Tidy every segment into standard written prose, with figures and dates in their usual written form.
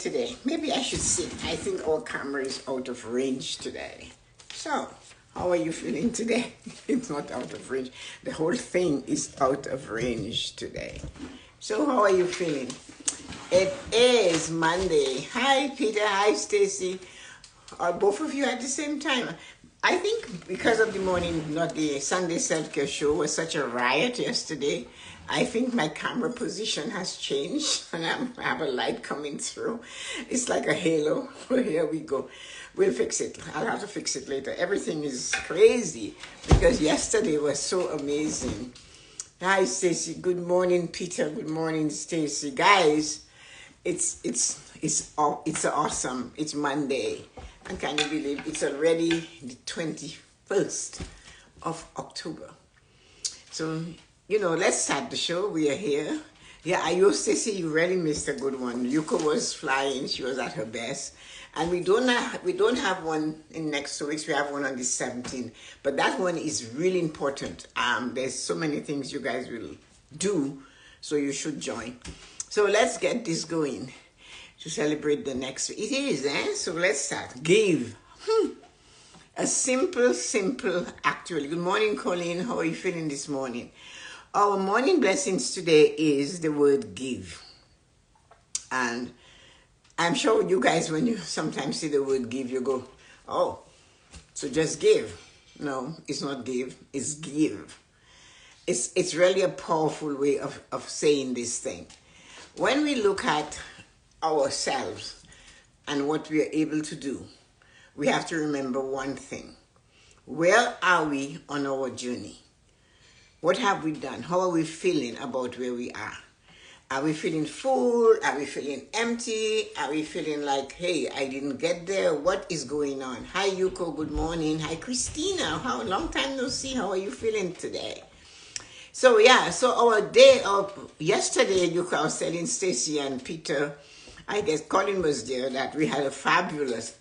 today? Maybe I should sit. I think our camera is out of range today. So, how are you feeling today? It's not out of range. The whole thing is out of range today. So, how are you feeling? It is Monday. Hi, Peter. Hi, Stacy. Are both of you at the same time? I think because of the morning, not the Sunday self-care show was such a riot yesterday, I think my camera position has changed and I have a light coming through. It's like a halo. Here we go. We'll fix it. I'll have to fix it later. Everything is crazy because yesterday was so amazing. Hi, Stacy. Good morning, Peter. Good morning, Stacy. Guys, it's awesome. It's Monday. And can you believe it's already the 21st of October? So, let's start the show. We are here. Yeah, I used to say you really missed a good one. Yuko was flying. She was at her best. And we don't have one in next 2 weeks. We have one on the 17th. But that one is really important. There's so many things you guys will do, so you should join. So let's get this going to celebrate the next. It is, eh? So let's start. Give. A simple, actually. Good morning, Colleen. How are you feeling this morning? Our morning blessings today is the word give. And I'm sure you guys, when you sometimes see the word give, you go, oh, so just give. No, it's not give, it's give. It's really a powerful way of saying this thing. When we look at ourselves and what we are able to do, we have to remember one thing. Where are we on our journey? What have we done? How are we feeling about where we are? Are we feeling full? Are we feeling empty? Are we feeling like, hey, I didn't get there? What is going on? Hi, Yuko. Good morning. Hi, Christina. Long time no see. How are you feeling today? So, our day of yesterday, Yuko, I was telling Stacy and Peter, I guess Colin was there, that we had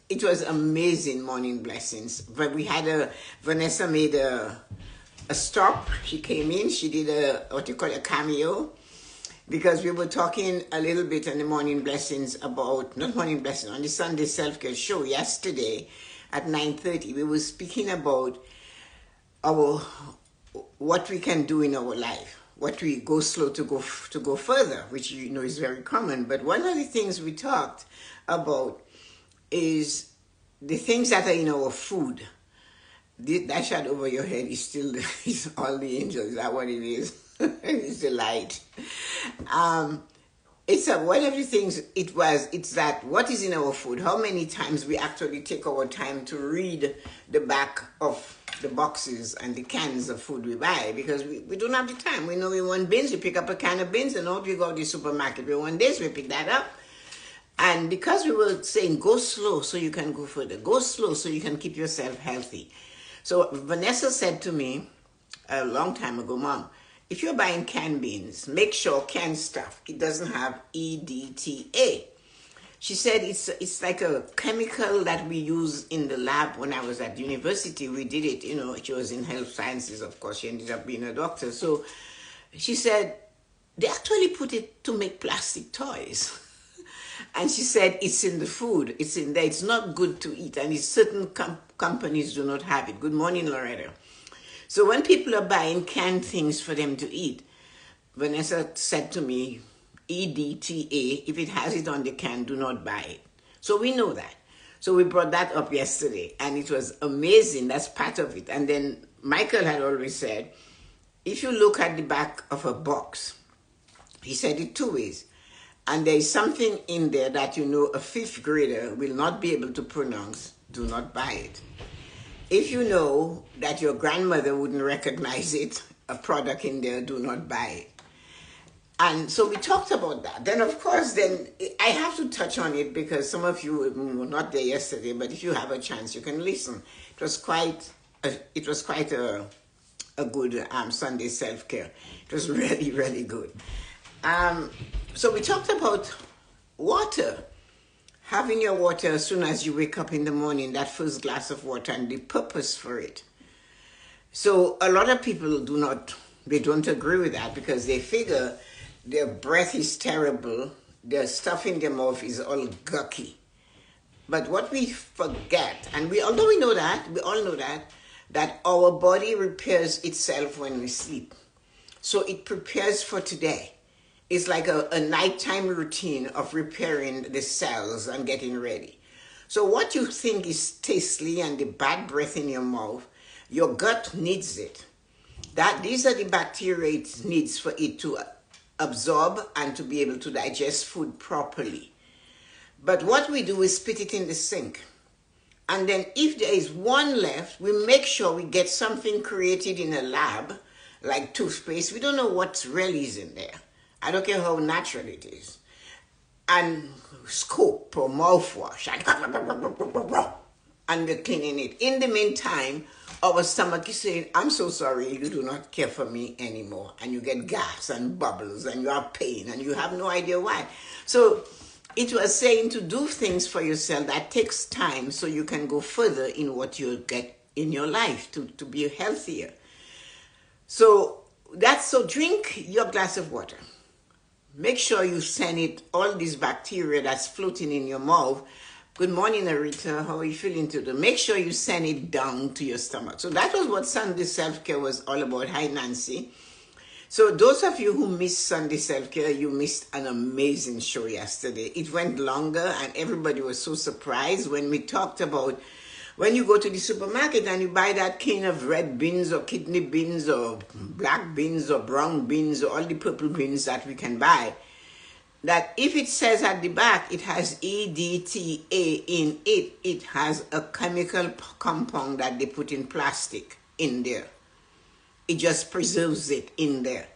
it was amazing morning blessings. But we had Vanessa made a stop. She came in, she did a cameo, because we were talking a little bit on the morning blessings about, not morning blessings, on the Sunday self-care show yesterday at 9:30. We were speaking about what we can do in our life, what we go slow to go further, which is very common. But one of the things we talked about is the things that are in our food. That shot over your head is still is all the angels. Is that what it is? It's the light. It's one of the things it's that what is in our food, how many times we actually take our time to read the back of the boxes and the cans of food we buy, because we don't have the time. We know we want beans, we pick up a can of beans, and out we go to the supermarket. We want this, we pick that up. And because we were saying go slow so you can go further, go slow so you can keep yourself healthy. So Vanessa said to me a long time ago, Mom, if you're buying canned beans, make sure canned stuff, it doesn't have EDTA. She said it's like a chemical that we use in the lab. When I was at university, we did it, she was in health sciences, of course, she ended up being a doctor. So she said, they actually put it to make plastic toys. And she said, it's in the food, it's in there, it's not good to eat, and it's certain companies do not have it. Good morning, Loretta. So when people are buying canned things for them to eat, Vanessa said to me, EDTA, if it has it on the can, do not buy it. So we know that. So we brought that up yesterday, and it was amazing. That's part of it. And then Michael had always said, if you look at the back of a box, he said it two ways. And there is something in there that a fifth grader will not be able to pronounce, do not buy it. If you know that your grandmother wouldn't recognize it, a product in there, do not buy it. And so we talked about that. Then, of course, I have to touch on it because some of you were not there yesterday, but if you have a chance, you can listen. It was quite a good Sunday self-care. It was really, really good. So we talked about water. Having your water as soon as you wake up in the morning, that first glass of water, and the purpose for it. So a lot of people don't agree with that because they figure their breath is terrible the stuff in their mouth is all gurky. But what we forget, and although we know that, we all know that our body repairs itself when we sleep. So it prepares for today. It's like a nighttime routine of repairing the cells and getting ready. So what you think is tasty and the bad breath in your mouth, your gut needs it. These are the bacteria it needs for it to absorb and to be able to digest food properly. But what we do is spit it in the sink. And then if there is one left, we make sure we get something created in a lab, like toothpaste. We don't know what really is in there. I don't care how natural it is. And scoop or mouthwash and we're cleaning it. In the meantime, our stomach is saying, I'm so sorry, you do not care for me anymore. And you get gas and bubbles and you have pain and you have no idea why. So it was saying to do things for yourself that takes time so you can go further in what you get in your life to be healthier. So drink your glass of water. Make sure you send it, all this bacteria that's floating in your mouth. Good morning, Arita. How are you feeling today? Make sure you send it down to your stomach. So that was what Sunday Self-Care was all about. Hi, Nancy. So those of you who missed Sunday Self-Care, you missed an amazing show yesterday. It went longer and everybody was so surprised when we talked about when you go to the supermarket and you buy that can of red beans or kidney beans or black beans or brown beans or all the purple beans that we can buy, that if it says at the back it has EDTA in it, it has a chemical compound that they put in plastic in there. It just preserves it in there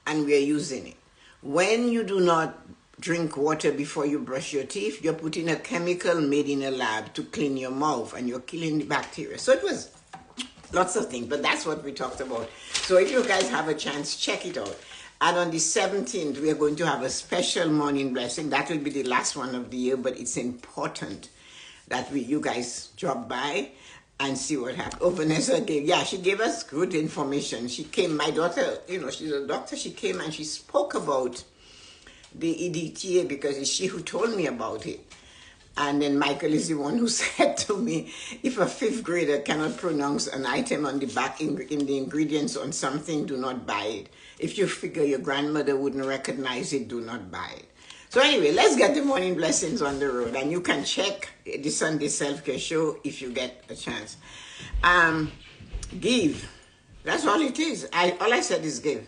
and we are using it. When you do not drink water before you brush your teeth, you're putting a chemical made in a lab to clean your mouth and you're killing the bacteria. So it was lots of things, but that's what we talked about. So if you guys have a chance, check it out. And on the 17th, we are going to have a special morning blessing. That will be the last one of the year, but it's important that you guys drop by and see what happened. Oh, Vanessa she gave us good information. She came, my daughter, she's a doctor. She came and she spoke about the EDTA because it's she who told me about it. And then Michael is the one who said to me, if a 5th grader cannot pronounce an item on the back in the ingredients on something, do not buy it. If you figure your grandmother wouldn't recognize it, do not buy it. So anyway, let's get the morning blessings on the road. And you can check the Sunday Self-Care show if you get a chance. Give. That's all it is. All I said is give.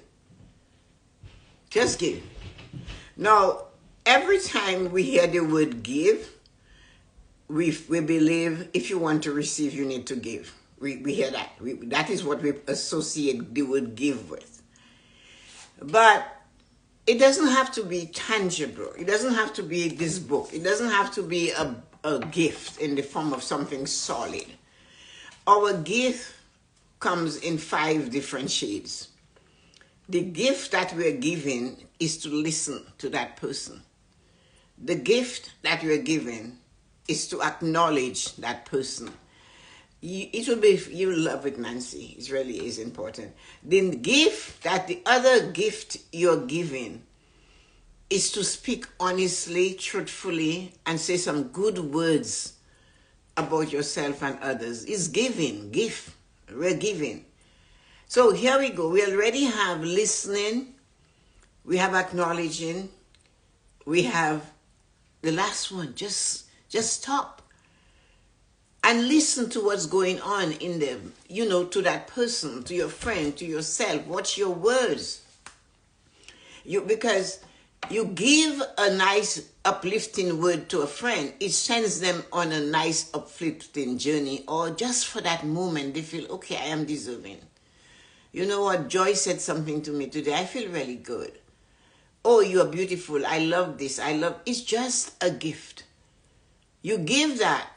Just give. Now, every time we hear the word give, we believe if you want to receive, you need to give. We hear that. That is what we associate the word give with. But it doesn't have to be tangible. It doesn't have to be this book. It doesn't have to be a gift in the form of something solid. Our gift comes in 5 different shades. The gift that we're giving is to listen to that person. The gift that we're giving is to acknowledge that person. You love it, Nancy. It really is important. The other gift you're giving is to speak honestly, truthfully, and say some good words about yourself and others. It's giving, gift. We're giving. So here we go. We already have listening. We have acknowledging. We have the last one. Just stop and listen to what's going on in them. To that person, to your friend, to yourself. What's your words? Because you give a nice uplifting word to a friend, it sends them on a nice uplifting journey, or just for that moment, they feel, okay, I am deserving. You know what? Joy said something to me today. I feel really good. Oh, you are beautiful. I love this. It's just a gift. You give that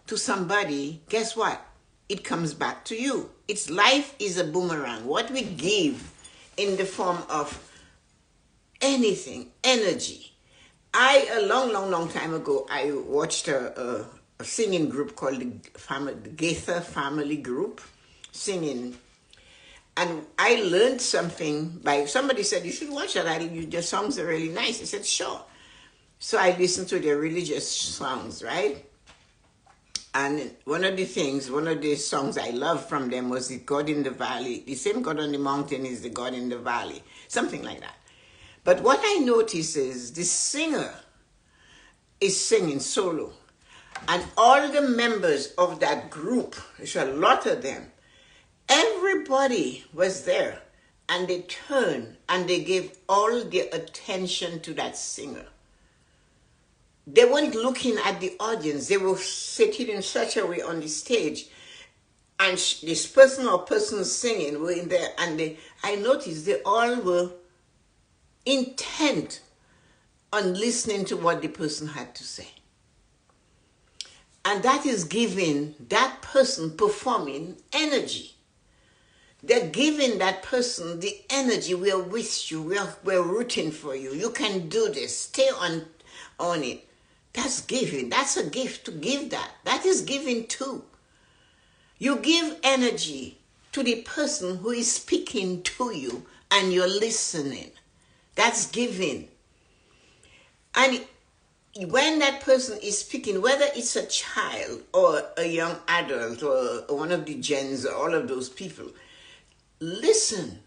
to somebody, guess what? It comes back to you. Life is a boomerang. What we give in the form of anything, energy. A long time ago, I watched a singing group called the Gaither Family Group singing. And I learned something somebody said, you should watch that. Your songs are really nice. I said, sure. So I listen to their religious songs, right? And one of the songs I love from them was the God in the Valley. The same God on the mountain is the God in the valley. Something like that. But what I notice is the singer is singing solo. And all the members of that group, there's a lot of them, everybody was there. And they turned and they gave all their attention to that singer. They weren't looking at the audience. They were sitting in such a way on the stage. And this person or persons singing were in there. And I noticed they all were intent on listening to what the person had to say. And that is giving that person performing energy. They're giving that person the energy. We're with you. We're rooting for you. You can do this. Stay on it. That's giving. That's a gift to give that. That is giving too. You give energy to the person who is speaking to you and you're listening. That's giving. And when that person is speaking, whether it's a child or a young adult or one of the gens or all of those people, listen.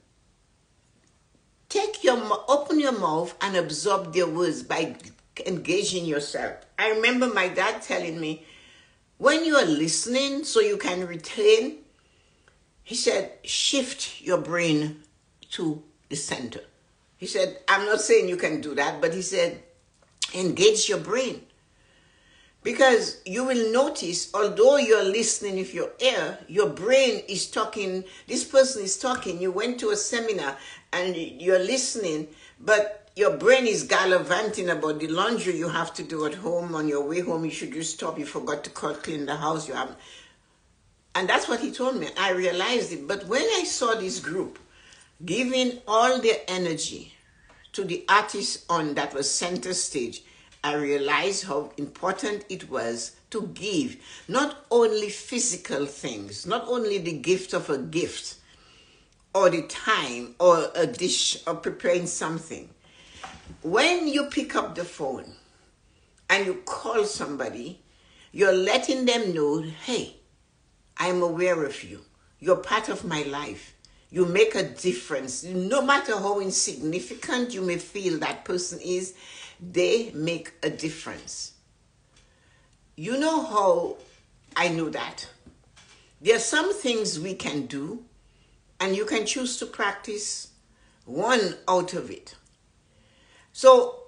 Open your mouth and absorb their words by engaging yourself. I remember my dad telling me, when you are listening so you can retain, he said, shift your brain to the center. He said, I'm not saying you can do that, but he said, engage your brain. Because you will notice, although you're listening with your ear, your brain is talking, this person is talking, you went to a seminar and you're listening, but your brain is gallivanting about the laundry you have to do at home. On your way home, you should just stop. You forgot to clean the house. And that's what he told me. I realized it. But when I saw this group giving all their energy to the artist that was center stage, I realized how important it was to give not only physical things, not only the gift of a gift or the time or a dish or preparing something. When you pick up the phone and you call somebody, you're letting them know, hey, I'm aware of you. You're part of my life. You make a difference. No matter how insignificant you may feel that person is, they make a difference. You know how I know that? There are some things we can do, and you can choose to practice one out of it. So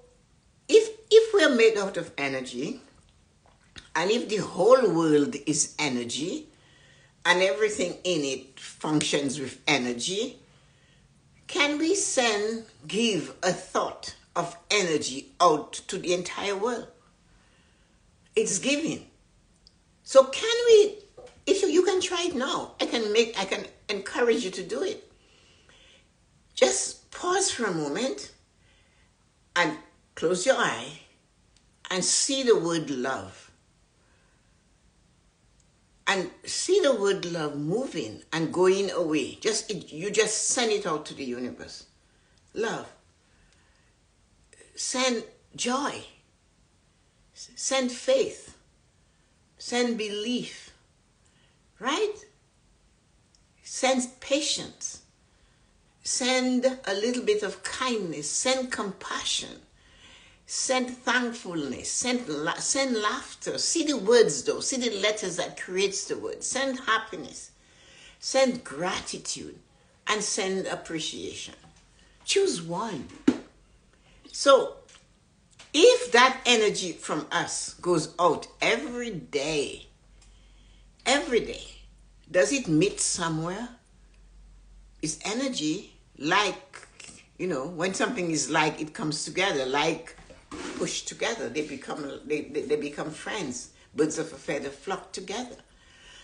if we're made out of energy, and if the whole world is energy, and everything in it functions with energy, can we give a thought of energy out to the entire world? It's giving. So can we, if you can try it now, I can encourage you to do it. Just pause for a moment and close your eye and see the word love. And see the word love moving and going away. You just send it out to the universe. Love. Send joy. Send faith. Send belief. Right? Send patience. Send a little bit of kindness. Send compassion. Send thankfulness. Send laughter. See the words though. See the letters that creates the word. Send happiness. Send gratitude. And send appreciation. Choose one. So, if that energy from us goes out every day, does it meet somewhere? Is energy like, when something is like, it comes together, like push together, they become friends. Birds of a feather flock together.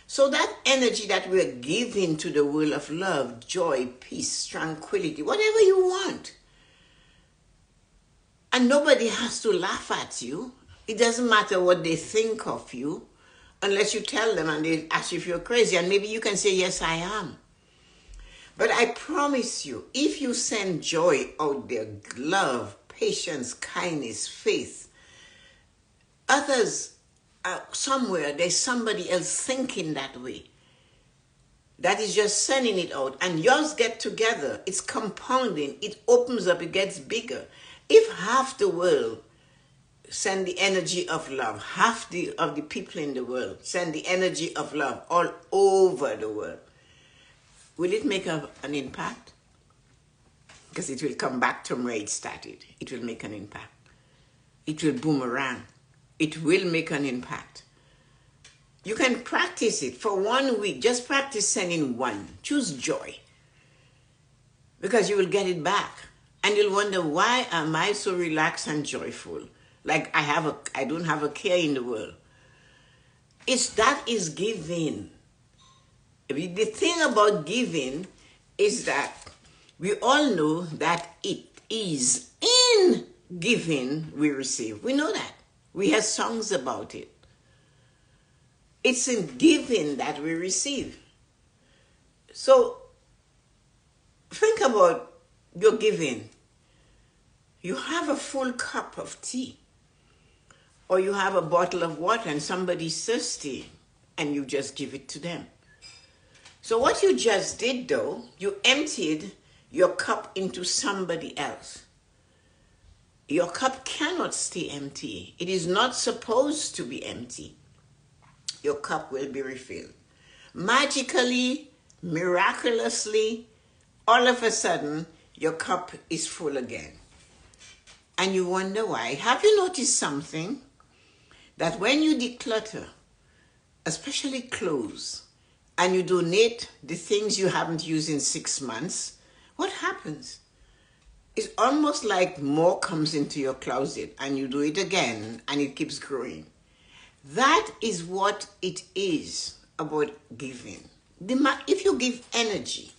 So that energy that we're giving to the world of love, joy, peace, tranquility, whatever you want. And nobody has to laugh at you. It doesn't matter what they think of you, unless you tell them and they ask you if you're crazy. And maybe you can say, yes, I am. But I promise you, if you send joy out there, love, patience, kindness, faith, Others, somewhere, there's somebody else thinking that way. That is just sending it out. And yours get together. It's compounding. It opens up. It gets bigger. If half the world send the energy of love, half of the people in the world send the energy of love all over the world, will it make an impact? Because it will come back from where it started. It will make an impact. It will boomerang. It will make an impact. You can practice it for 1 week. Just practice sending one. Choose joy. Because you will get it back. And you'll wonder, why am I so relaxed and joyful? Like I don't have a care in the world. That is giving. The thing about giving is that we all know that it is in giving we receive. We know that. We have songs about it. It's in giving that we receive. So think about your giving. You have a full cup of tea, or you have a bottle of water and somebody's thirsty and you just give it to them. So what you just did, though, you emptied your cup into somebody else. Your cup cannot stay empty. It is not supposed to be empty. Your cup will be refilled. Magically, miraculously, all of a sudden, your cup is full again. And you wonder why. Have you noticed something? That when you declutter, especially clothes, and you donate the things you haven't used in 6 months, what happens? It's almost like more comes into your closet and you do it again and it keeps growing. That is what it is about giving. If you give energy,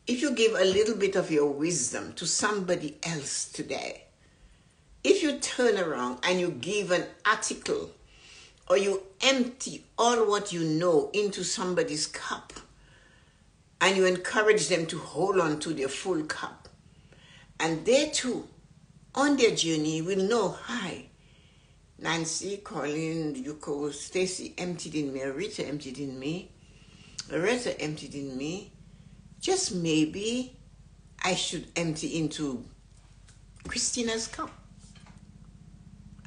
if you give a little bit of your wisdom to somebody else today, if you turn around and you give an article or you empty all what you know into somebody's cup and you encourage them to hold on to their full cup, and they too, on their journey, will know, hi, Nancy, Colin, Yuko, Stacy emptied in me, Rita emptied in me, Loretta emptied in me. Just maybe I should empty into Christina's cup.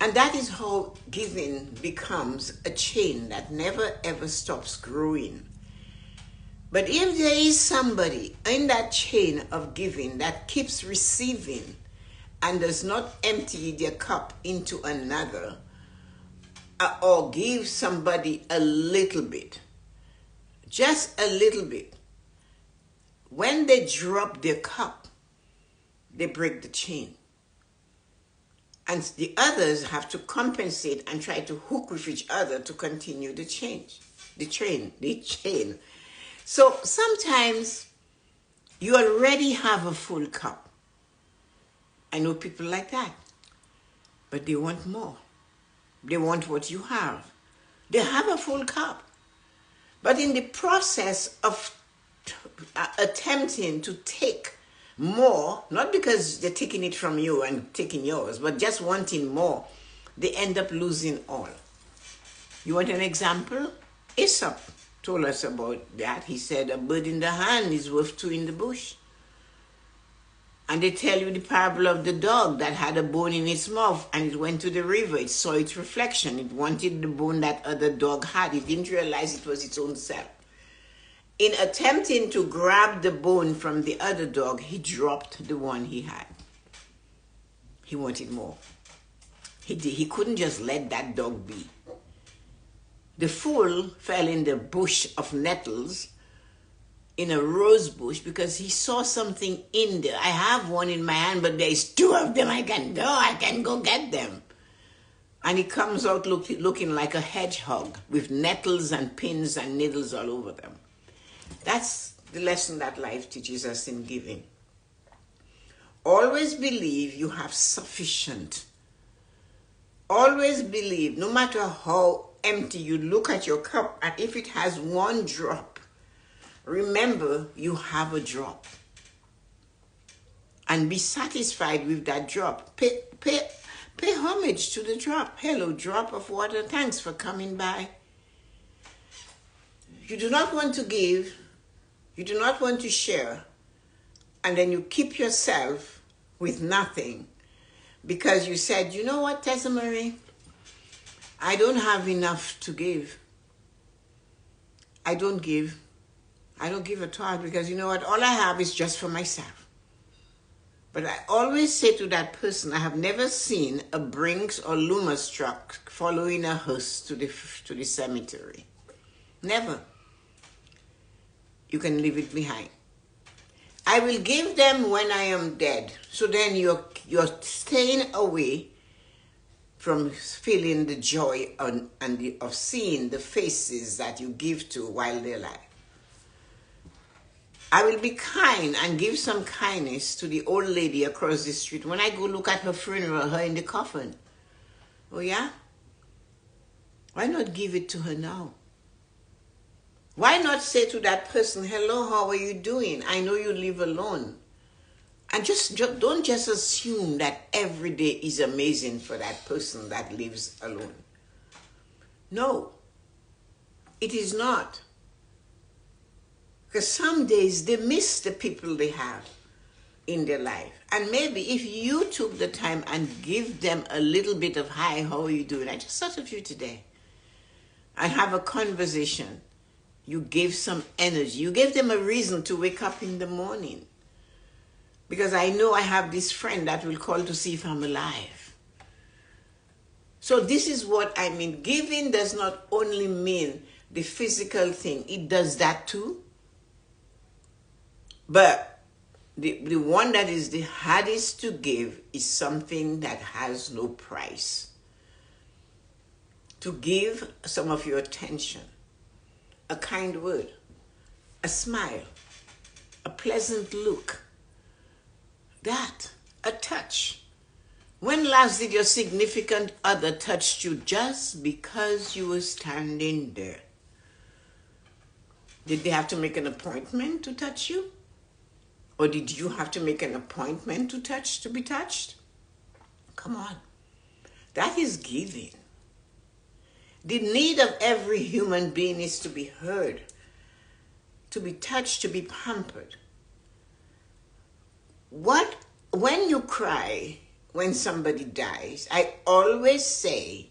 And that is how giving becomes a chain that never ever stops growing. But if there is somebody in that chain of giving that keeps receiving and does not empty their cup into another, or give somebody a little bit, just a little bit, when they drop their cup, they break the chain. And the others have to compensate and try to hook with each other to continue the chain. So sometimes you already have a full cup. I know people like that, but they want more. They want what you have. They have a full cup. But in the process of attempting to take more, not because they're taking it from you and taking yours, but just wanting more, they end up losing all. You want an example? Aesop told us about that. He said, a bird in the hand is worth two in the bush. And they tell you the parable of the dog that had a bone in its mouth and it went to the river. It saw its reflection. It wanted the bone that other dog had. It didn't realize it was its own self. In attempting to grab the bone from the other dog, he dropped the one he had. He wanted more. He couldn't just let that dog be. The fool fell in the bush of nettles, in a rose bush, because he saw something in there. I have one in my hand, but there's two of them. I can go get them. And he comes out looking like a hedgehog with nettles and pins and needles all over them. That's the lesson that life teaches us in giving. Always believe you have sufficient. Always believe, no matter how empty you look at your cup, and if it has one drop, remember you have a drop. And be satisfied with that drop. Pay homage to the drop. Hello, drop of water. Thanks for coming by. You do not want to give. You do not want to share. And then you keep yourself with nothing because you said, you know what, Tessa-Marie? I don't have enough to give. I don't give. I don't give at all because you know what? All I have is just for myself. But I always say to that person, I have never seen a Brinks or Loomis truck following a hearse to the cemetery. Never. You can leave it behind. I will give them when I am dead. So then you're staying away from feeling the joy of seeing the faces that you give to while they're alive. I will be kind and give some kindness to the old lady across the street when I go look at her funeral, her in the coffin. Oh yeah? Why not give it to her now? Why not say to that person, hello, how are you doing? I know you live alone. And just don't just assume that every day is amazing for that person that lives alone. No, it is not. Because some days they miss the people they have in their life. And maybe if you took the time and give them a little bit of, hi, how are you doing? I just thought of you today. And have a conversation. You gave some energy. You gave them a reason to wake up in the morning. Because I know I have this friend that will call to see if I'm alive. So this is what I mean. Giving does not only mean the physical thing. It does that too. But the one that is the hardest to give is something that has no price. To give some of your attention, a kind word, a smile, a pleasant look, a touch. When last did your significant other touch you just because you were standing there? Did they have to make an appointment to touch you? Or did you have to make an appointment to be touched? Come on. That is giving. The need of every human being is to be heard, to be touched, to be pampered. When you cry when somebody dies, I always say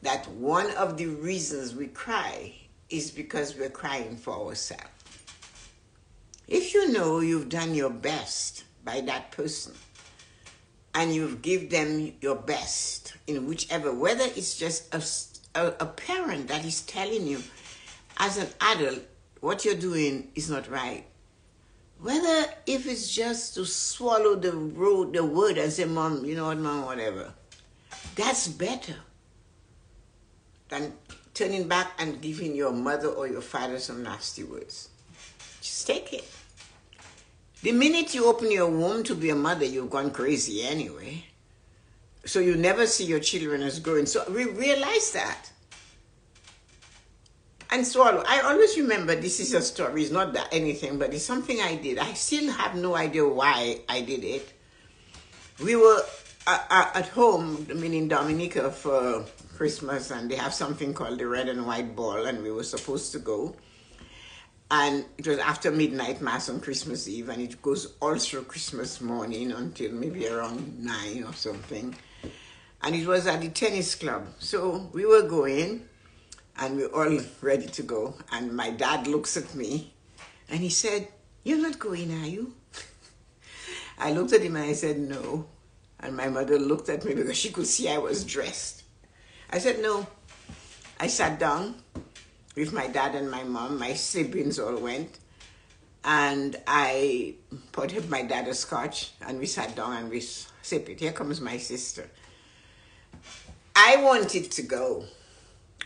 that one of the reasons we cry is because we're crying for ourselves. If you know you've done your best by that person and you've given them your best in whichever, whether it's just a parent that is telling you as an adult what you're doing is not right, whether if it's just to swallow the word and say, Mom, you know what, Mom, whatever, that's better than turning back and giving your mother or your father some nasty words. Just take it. The minute you open your womb to be a mother, you've gone crazy anyway. So you never see your children as growing. So we realize that. And swallow. I always remember, this is a story, it's not that anything, but it's something I did. I still have no idea why I did it. We were at home, meaning Dominica, for Christmas, and they have something called the red and white ball, and we were supposed to go. And it was after midnight mass on Christmas Eve, and it goes all through Christmas morning until maybe around 9 or something. And it was at the tennis club. So we were going, and we were all ready to go. And my dad looks at me, and he said, "You're not going, are you?" I looked at him, and I said, "No." And my mother looked at me because she could see I was dressed. I said, "No." I sat down with my dad and my mom. My siblings all went. And I poured my dad a scotch, and we sat down and we sipped it. Here comes my sister. I wanted to go.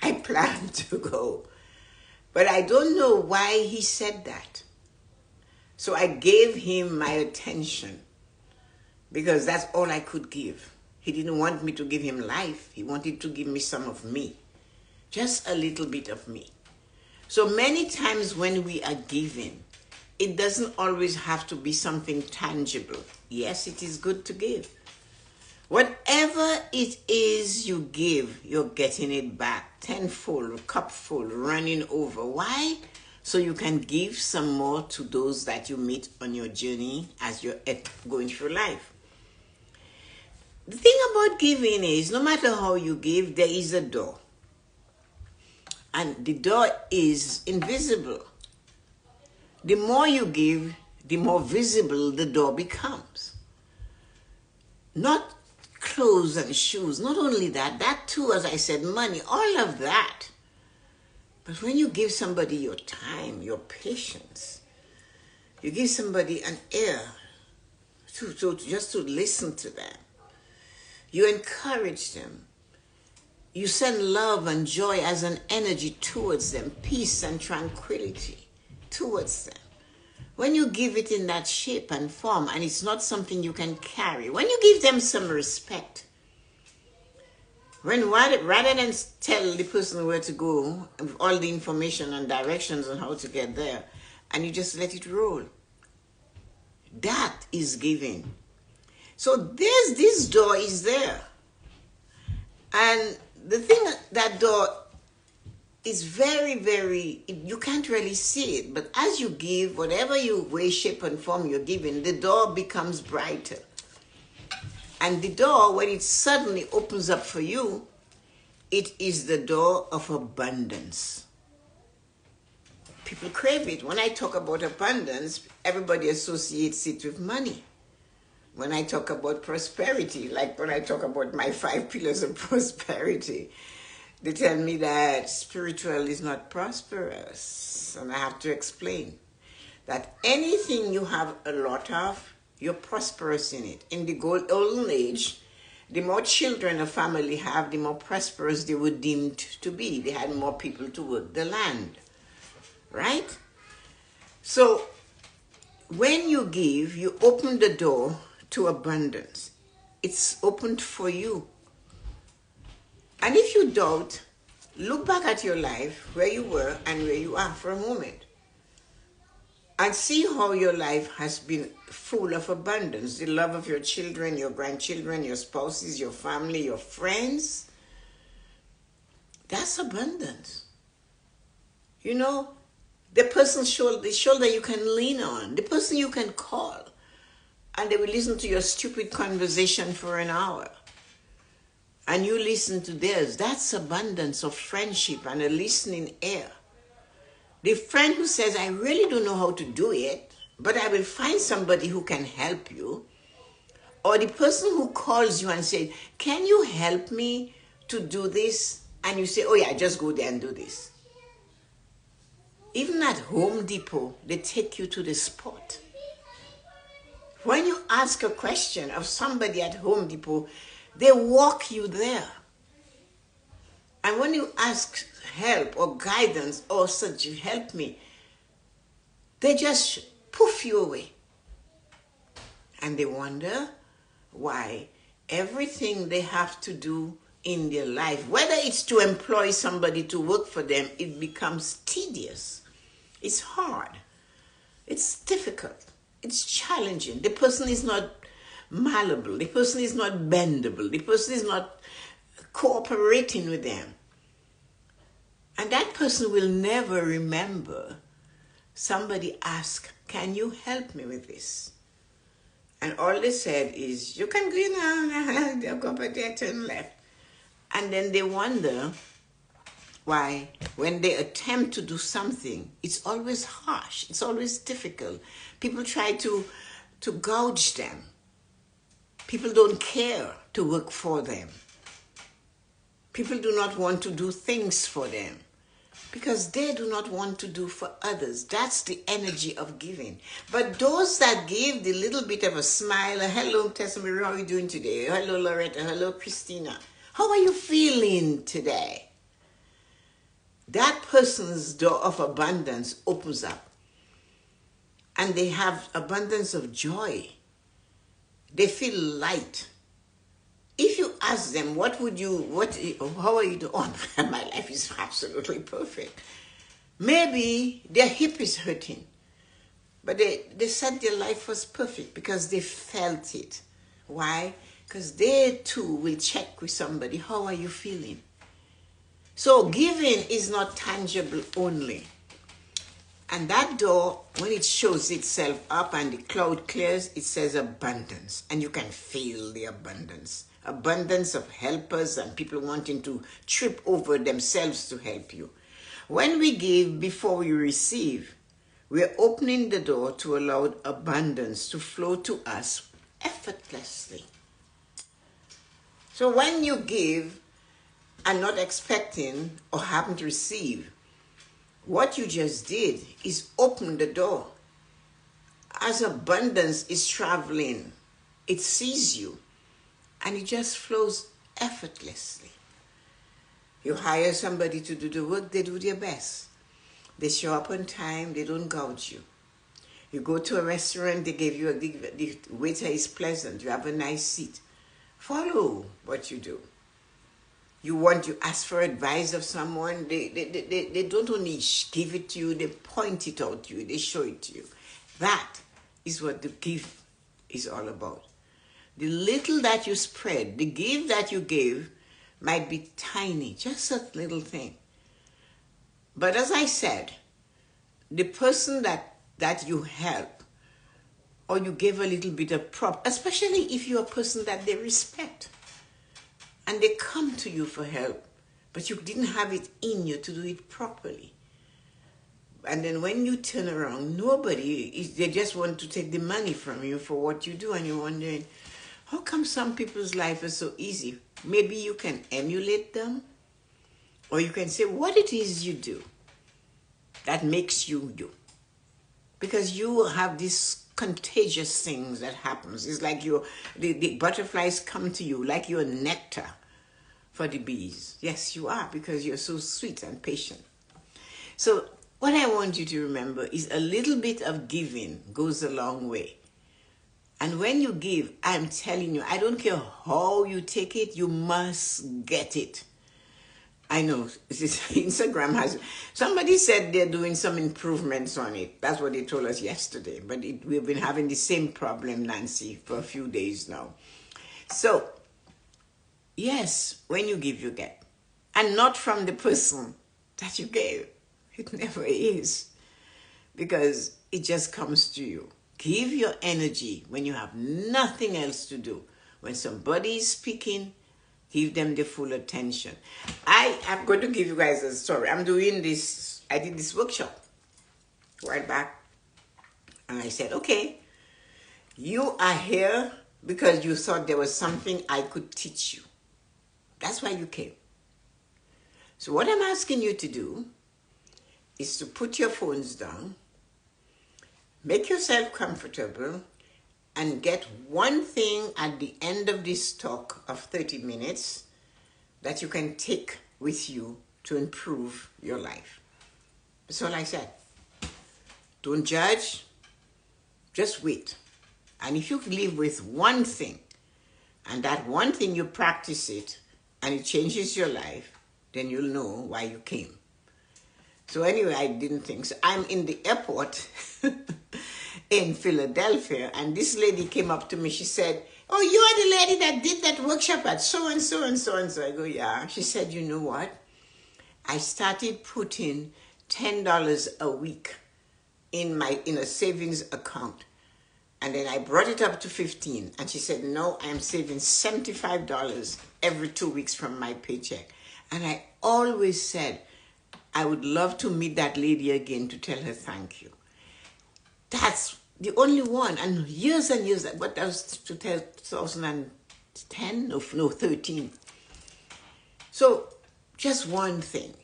I planned to go. But I don't know why he said that. So I gave him my attention because that's all I could give. He didn't want me to give him life. He wanted to give me some of me. Just a little bit of me. So many times when we are giving, it doesn't always have to be something tangible. Yes, it is good to give. Whatever it is you give, you're getting it back tenfold, cupful, running over. Why? So you can give some more to those that you meet on your journey as you're going through life. The thing about giving is, no matter how you give, there is a door. And the door is invisible. The more you give, the more visible the door becomes. Not clothes and shoes, not only that, that too, as I said, money, all of that. But when you give somebody your time, your patience, you give somebody an ear just to listen to them, you encourage them, you send love and joy as an energy towards them, peace and tranquility towards them. When you give it in that shape and form, and it's not something you can carry, when you give them some respect, when rather than tell the person where to go, all the information and directions on how to get there, and you just let it roll, that is giving. So this door is there. And the thing, that door is very, very, you can't really see it, but as you give, whatever you way, shape, and form you're giving, the door becomes brighter. And the door, when it suddenly opens up for you, it is the door of abundance. People crave it. When I talk about abundance, everybody associates it with money. When I talk about prosperity, like when I talk about my 5 pillars of prosperity, they tell me that spiritual is not prosperous. And I have to explain that anything you have a lot of, you're prosperous in it. In the golden age, the more children a family have, the more prosperous they were deemed to be. They had more people to work the land, right? So when you give, you open the door to abundance. It's opened for you. And if you doubt, look back at your life, where you were and where you are for a moment. And see how your life has been full of abundance. The love of your children, your grandchildren, your spouses, your family, your friends. That's abundance. You know, the person's shoulder, the shoulder you can lean on, the person you can call, and they will listen to your stupid conversation for an hour. And you listen to theirs. That's abundance of friendship and a listening ear. The friend who says, I really don't know how to do it, but I will find somebody who can help you. Or the person who calls you and says, can you help me to do this? And you say, oh yeah, just go there and do this. Even at Home Depot, they take you to the spot. When you ask a question of somebody at Home Depot, they walk you there. And when you ask help or guidance or such, help me, they just poof you away. And they wonder why everything they have to do in their life, whether it's to employ somebody to work for them, it becomes tedious. It's hard. It's difficult. It's challenging. The person is not malleable. The person is not bendable. The person is not cooperating with them. And that person will never remember somebody asked, can you help me with this? And all they said is, you can go now, they'll go back there, turn left. And then they wonder why, when they attempt to do something, it's always harsh, it's always difficult. People try to gouge them. People don't care to work for them. People do not want to do things for them because they do not want to do for others. That's the energy of giving. But those that give the little bit of a smile, hello Tessa-Marie, how are you doing today? Hello Loretta, hello Christina. How are you feeling today? That person's door of abundance opens up. And they have abundance of joy. They feel light. If you ask them, how are you doing? Oh, my life is absolutely perfect. Maybe their hip is hurting. But they said their life was perfect because they felt it. Why? because they too will check with somebody. How are you feeling? So giving is not tangible only. And that door, when it shows itself up and the cloud clears, it says abundance. And you can feel the abundance. Abundance of helpers and people wanting to trip over themselves to help you. When we give before we receive, we're opening the door to allow abundance to flow to us effortlessly. So when you give and not expecting or haven't received, what you just did is open the door. As abundance is traveling, it sees you and it just flows effortlessly. You hire somebody to do the work, they do their best. They show up on time, they don't gouge you. You go to a restaurant, they give you the waiter is pleasant, you have a nice seat. Follow what you do. You ask for advice of someone, they don't only give it to you, they point it out to you, they show it to you. That is what the gift is all about. The little that you spread, the gift that you give might be tiny, just a little thing. But as I said, the person that you help or you give a little bit of prop, especially if you're a person that they respect, and they come to you for help, but you didn't have it in you to do it properly. And then when you turn around, they just want to take the money from you for what you do, and you're wondering, how come some people's life is so easy? Maybe you can emulate them, or you can say what it is you do that makes you you. Because you have these contagious things that happens. It's like the butterflies come to you like you're nectar for the bees. Yes, you are, because you're so sweet and patient. So what I want you to remember is a little bit of giving goes a long way. And when you give, I'm telling you, I don't care how you take it, you must get it. I know Instagram has, somebody said they're doing some improvements on it. That's what they told us yesterday. But we've been having the same problem, Nancy, for a few days now. So, yes, when you give, you get. And not from the person that you gave. It never is. Because it just comes to you. Give your energy when you have nothing else to do. When somebody is speaking, give them the full attention. I am going to give you guys a story. I did this workshop right back. And I said, okay, you are here because you thought there was something I could teach you. That's why you came. So what I'm asking you to do is to put your phones down, make yourself comfortable, and get one thing at the end of this talk of 30 minutes that you can take with you to improve your life. That's all I said. Don't judge, just wait. And if you live with one thing, and that one thing you practice it, and it changes your life, then you'll know why you came. So anyway, I didn't think so. I'm in the airport in Philadelphia, and this lady came up to me. She said, oh, you are the lady that did that workshop at so-and-so and so-and-so. I go, yeah. She said, you know what? I started putting $10 a week in a savings account. And then I brought it up to 15. And she said, no, I'm saving $75 every 2 weeks from my paycheck. And I always said, I would love to meet that lady again to tell her thank you. That's the only one. And years, but that was 2010? No, 13. So just one thing.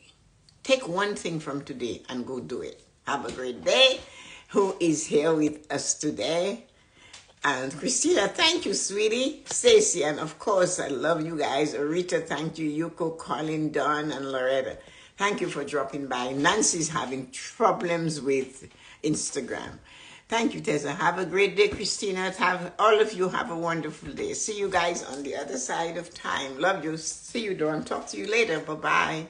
Take one thing from today and go do it. Have a great day. Who is here with us today? And Christina, thank you, sweetie. Stacy, and of course, I love you guys. Rita, thank you. Yuko, Colin, Don, and Loretta. Thank you for dropping by. Nancy's having problems with Instagram. Thank you, Tessa. Have a great day, Christina. All of you have a wonderful day. See you guys on the other side of time. Love you. See you, Dawn. Talk to you later. Bye-bye.